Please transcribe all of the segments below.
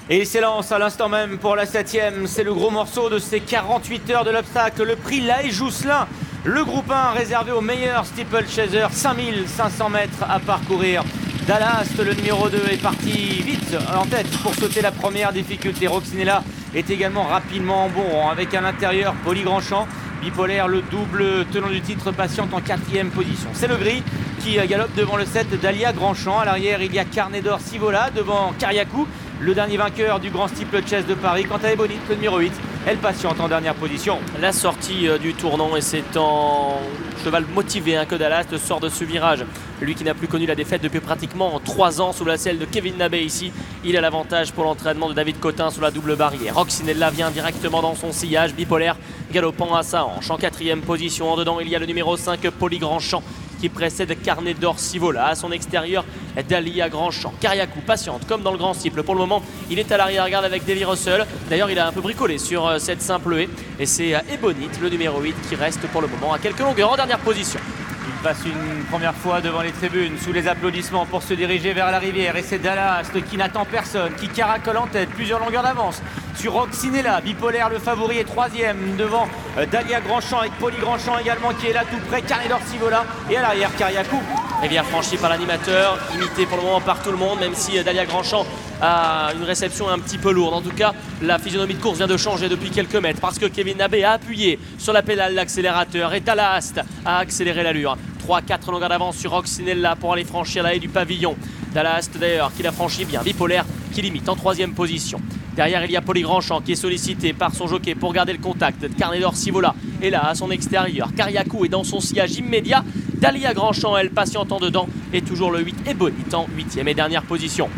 Et il s'élance à l'instant même pour la 7e. C'est le gros morceau de ces 48 heures de l'obstacle. Le prix Laë Jousselin, le groupe 1 réservé aux meilleurs steeplechasers. 5500 mètres à parcourir. Dallas, le numéro 2, est parti vite en tête pour sauter la première difficulté. Roccinella est également rapidement en bon rang avec à l'intérieur Poli Grandchamp. Bipolaire, le double tenant du titre, patiente en 4e position. C'est le gris qui galope devant le 7 Dalia Grandchamp. À l'arrière, il y a Carnet d'Or Sivola devant Kariakou, le dernier vainqueur du Grand Steeplechase de Paris. Quant à Ebonite, le numéro 8, elle patiente en dernière position. La sortie du tournant, et c'est en cheval motivé que Dallas sort de ce virage. Lui qui n'a plus connu la défaite depuis pratiquement 3 ans sous la selle de Kevin Nabé ici. Il a l'avantage pour l'entraînement de David Cotin sur la double barrière. Roccinella vient directement dans son sillage. Bipolaire galopant à sa hanche en 4e position. En dedans, il y a le numéro 5, Poli Grandchamp, qui précède Carnet d'Or Sivola. À son extérieur, Dalia Grandchamp. Kariakou patiente comme dans le grand steeple. Pour le moment, il est à l'arrière-garde avec Davy Russell. D'ailleurs, il a un peu bricolé sur cette simple haie. Et c'est Ebonite, le numéro 8, qui reste pour le moment à quelques longueurs en dernière position. Il passe une première fois devant les tribunes sous les applaudissements pour se diriger vers la rivière. Et c'est Dallas qui n'attend personne, qui caracole en tête, plusieurs longueurs d'avance sur Roccinella. Bipolaire, le favori, est 3e devant Dalia Grandchamp, avec Poli Grandchamp également qui est là tout près. Carnet d'Or Sivola et à l'arrière Kariakou. Et bien franchi par l'animateur, imité pour le moment par tout le monde, même si Dalia Grandchamp a une réception un petit peu lourde. En tout cas, la physionomie de course vient de changer depuis quelques mètres parce que Kevin Nabé a appuyé sur la pédale d'accélérateur et Dallas a accéléré l'allure. 3-4 longueurs d'avance sur Roccinella pour aller franchir la haie du pavillon. Dallas d'ailleurs qui la franchit bien. Bipolaire qui limite en 3e position. Derrière, il y a Poli Grandchamp qui est sollicité par son jockey pour garder le contact. Carnet d'Or Sivola est là à son extérieur. Kariakou est dans son sillage immédiat. Dalia Grandchamp, elle patiente en dedans. Et toujours le 8 Ebonite en 8e et dernière position.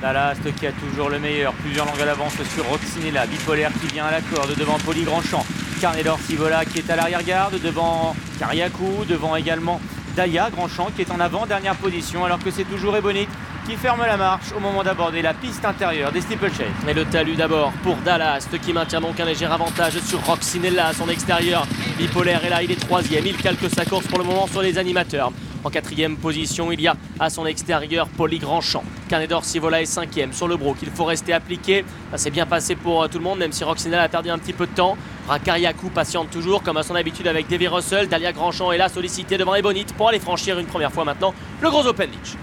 Dallas qui a toujours le meilleur. Plusieurs longueurs d'avance sur Roccinella. Bipolaire qui vient à la corde devant Poli Grandchamp. Carnet d'Or Sivola qui est à l'arrière-garde devant Kariakou, devant également Dalia Grandchamp qui est en avant, dernière position, alors que c'est toujours Ebonite qui ferme la marche au moment d'aborder la piste intérieure des steeplechase. Et le talus d'abord pour Dallas qui maintient donc un léger avantage sur Roccinella à son extérieur. Bipolaire est là, il est 3e, il calque sa course pour le moment sur les animateurs. En 4e position, il y a à son extérieur Poli Grandchamp. Carnet d'Or Sivola est 5e sur le broc. Il faut rester appliqué. Ça s'est bien passé pour tout le monde, même si Roccinella a perdu un petit peu de temps. Kariakou patiente toujours, comme à son habitude avec Davy Russell. Dalia Grandchamp est là, sollicité devant Ebonite pour aller franchir une première fois maintenant le gros Open Beach.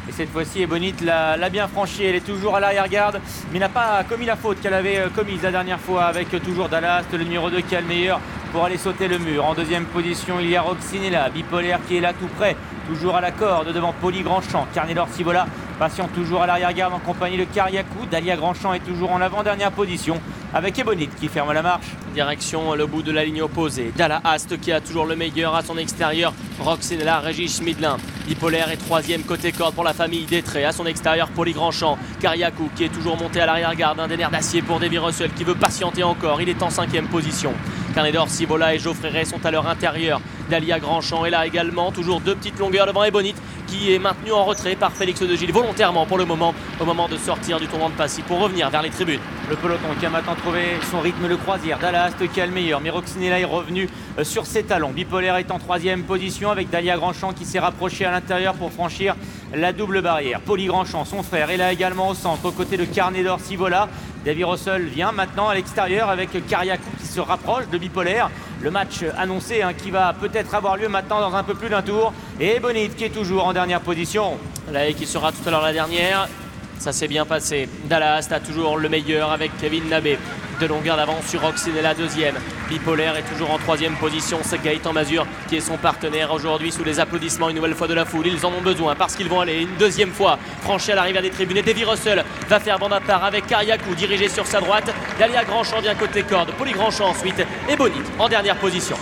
Et cette fois-ci, Ebonite l'a bien franchi. Elle est toujours à l'arrière-garde, mais n'a pas commis la faute qu'elle avait commise la dernière fois avec toujours Dallas, le numéro 2 qui a le meilleur pour aller sauter le mur. En 2e position, il y a Roccinella. Bipolaire qui est là tout près, toujours à la corde devant Poli Grandchamp. Carnet d'Or Sivola patiente toujours à l'arrière-garde en compagnie de Kariakou. Dalia Grandchamp est toujours en avant-dernière position avec Ebonite qui ferme la marche. Direction le bout de la ligne opposée. Dallas qui a toujours le meilleur à son extérieur. Roccinella, Régis Schmidlin. Bipolaire est 3e côté corde pour la famille Détré. À son extérieur, Poli Grandchamp. Kariakou qui est toujours monté à l'arrière-garde. Un des nerfs d'acier pour Davy Russell qui veut patienter encore. Il est en 5e position. Carnet d'Or Sivola et Geoffrey Ray sont à leur intérieur. Dalia Grandchamp est là également. Toujours 2 petites longueurs devant Ebonite qui est maintenu en retrait par Félix de Gilles volontairement pour le moment, au moment de sortir du tournant de Passy pour revenir vers les tribunes. Le peloton qui a maintenant trouvé son rythme, le croisière. Dallas qui a le meilleur, mais Roccinella est revenu sur ses talons. Bipolaire est en 3e position avec Dalia Grandchamp qui s'est rapproché à l'intérieur pour franchir la double barrière. Poli Grandchamp, son frère, est là également au centre, aux côtés de Carnet d'Or Sivola. Davy Russell vient maintenant à l'extérieur avec Kariakou qui se rapproche de Bipolaire. Le match annoncé qui va peut-être avoir lieu maintenant dans un peu plus d'un tour. Et Ebonite qui est toujours en dernière position. La haie qui sera tout à l'heure la dernière. Ça s'est bien passé. Dallas a toujours le meilleur avec Kevin Nabé. De longueur d'avance sur Roccinella, 2e. Bipolaire est toujours en 3e position. C'est Gaëtan Mazur qui est son partenaire aujourd'hui sous les applaudissements une nouvelle fois de la foule. Ils en ont besoin parce qu'ils vont aller une 2e fois franchir la rivière des tribunes. Et Davy Russell va faire bande à part avec Kariakou dirigé sur sa droite. Dalia Grandchamp vient côté corde. Poli Grandchamp ensuite. Ebonite en dernière position.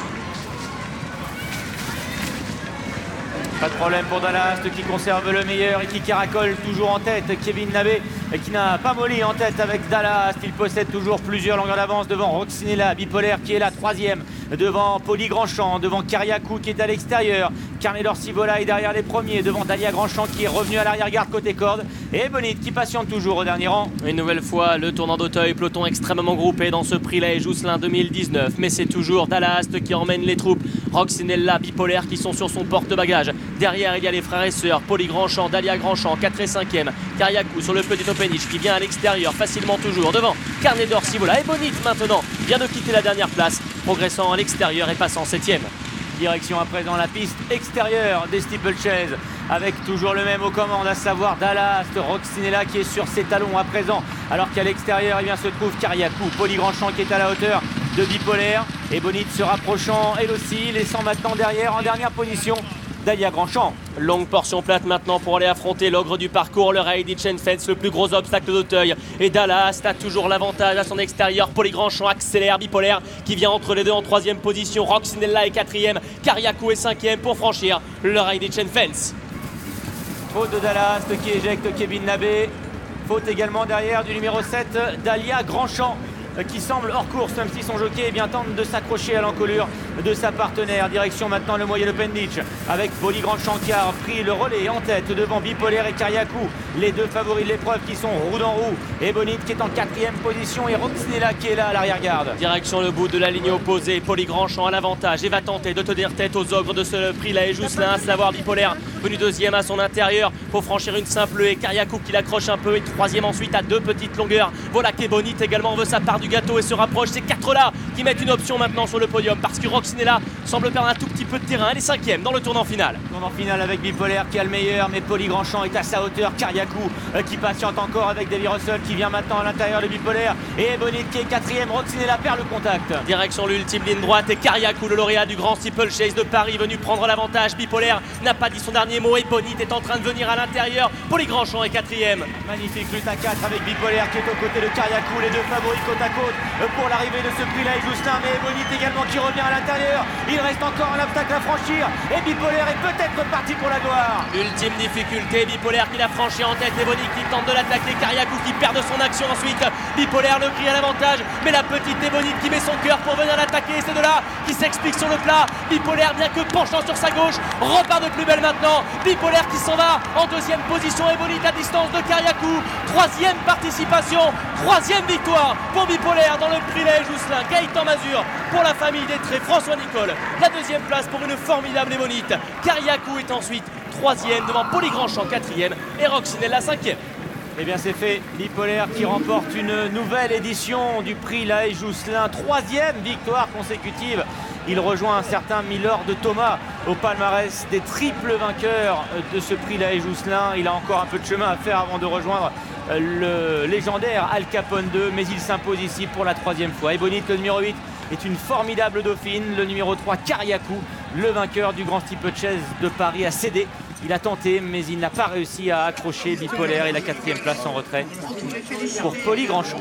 Pas de problème pour Dallas qui conserve le meilleur et qui caracole toujours en tête. Kevin Nabé qui n'a pas molli en tête avec Dallas. Il possède toujours plusieurs longueurs d'avance devant Roccinella. Bipolaire qui est là 3e devant Poli Grandchamp, devant Kariakou qui est à l'extérieur. Carnet d'Or Sivola est derrière les premiers devant Dalia Grandchamp qui est revenu à l'arrière-garde côté corde. Et Ebonite qui patiente toujours au dernier rang. Une nouvelle fois le tournant d'Auteuil, peloton extrêmement groupé dans ce prix Laë Jousselin 2019. Mais c'est toujours Dallas qui emmène les troupes. Roxinella, Bipolaire qui sont sur son porte-bagages. Derrière, il y a les frères et sœurs, Poli Grandchamp, Dalia Grandchamp, 4 et 5e. Kariakou sur le petit Openich qui vient à l'extérieur, facilement toujours. Devant, Carnet d'Or, Sivola et Bonit maintenant vient de quitter la dernière place, progressant à l'extérieur et passant 7e. Direction à présent la piste extérieure des Steeplechase avec toujours le même aux commandes, à savoir Dallas, Roxinella qui est sur ses talons à présent, alors qu'à l'extérieur eh bien, se trouve Kariakou, Poli Grandchamp qui est à la hauteur de Bipolaire et Bonit se rapprochant elle aussi, laissant maintenant derrière en dernière position Dalia Grandchamp. Longue portion plate maintenant pour aller affronter l'ogre du parcours, le Ride Fence, le plus gros obstacle d'Auteuil. Et Dallas a toujours l'avantage à son extérieur. Poli Grandchamp accélère, Bipolaire qui vient entre les deux en 3e position. Roxinella est 4e, Kariakou est 5e pour franchir le Ride Fence. Faute de Dallas qui éjecte Kevin Nabé. Faute également derrière du numéro 7, Dalia Grandchamp, qui semble hors course, même si son jockey tente de s'accrocher à l'encolure de sa partenaire. Direction maintenant le moyen Open Beach avec Poli Grandchamp qui a pris le relais en tête devant Bipolaire et Kariakou, les deux favoris de l'épreuve qui sont roue dans roue, et Bonit qui est en 4e position et Roxinella qui est là à l'arrière-garde. Direction le bout de la ligne opposée, Poli Grandchamp à l'avantage et va tenter de tenir tête aux ogres de ce prix là et Jousselin, à savoir Bipolaire venu 2e à son intérieur pour franchir une simple et Kariakou qui l'accroche un peu et 3e ensuite à 2 petites longueurs. Voilà que Bonit également veut sa part du gâteau et se rapproche. Ces 4 là qui mettent une option maintenant sur le podium parce que Roxinella semble perdre un tout petit peu de terrain. Elle est 5e dans le tournant final. Tournant final avec Bipolaire qui a le meilleur, mais Poli Grandchamp est à sa hauteur. Kariakou qui patiente encore avec Davy Russell qui vient maintenant à l'intérieur de Bipolaire et Bonit qui est 4e. Roxinella perd le contact. Direction l'ultime ligne droite et Kariakou, le lauréat du grand Steeplechase de Paris, venu prendre l'avantage. Bipolaire n'a pas dit son dernier mot et Bonit est en train de venir à l'intérieur. Poli Grandchamp est 4e. Magnifique lutte à 4 avec Bipolaire qui est aux côtés de Kariakou, les deux favoris côte à côte pour l'arrivée de ce prix là et Jousselin, mais Bonit également qui revient à l'intérieur. Il reste encore un obstacle à franchir et Bipolaire est peut-être parti pour la gloire. Ultime difficulté, Bipolaire qui l'a franchi en tête et Bonit qui tente de l'attaquer. Kariakou qui perd de son action ensuite. Bipolaire le crie à l'avantage, mais la petite Bonit qui met son cœur pour venir l'attaquer. C'est de là qui s'explique sur le plat. Bipolaire, bien que penchant sur sa gauche, repart de plus belle maintenant. Bipolaire qui s'en va en 2e position et Bonit à distance de Kariakou. 3e participation, 3e victoire pour Bipolaire dans le prix là et Jousselin. Gaëtan Mazur pour la famille des Traits, François Nicole. La 2e place pour une formidable Bonit. Kariakou est ensuite 3e devant Poli Grandchamp 4e et Roxinella 5e. Eh bien c'est fait, Bipolaire qui remporte une nouvelle édition du prix La Haye Jousselin, 3e victoire consécutive. Il rejoint un certain Milord de Thomas au palmarès des triples vainqueurs de ce prix La Haye Jousselin. Il a encore un peu de chemin à faire avant de rejoindre le légendaire Al Capone 2, mais il s'impose ici pour la 3e fois. Et Bonit, le numéro 8, est une formidable dauphine. Le numéro 3, Kariakou, le vainqueur du Grand Steeplechase de Paris, a cédé. Il a tenté, mais il n'a pas réussi à accrocher Bipolaire et la 4e place en retrait pour Poli Grandchamp.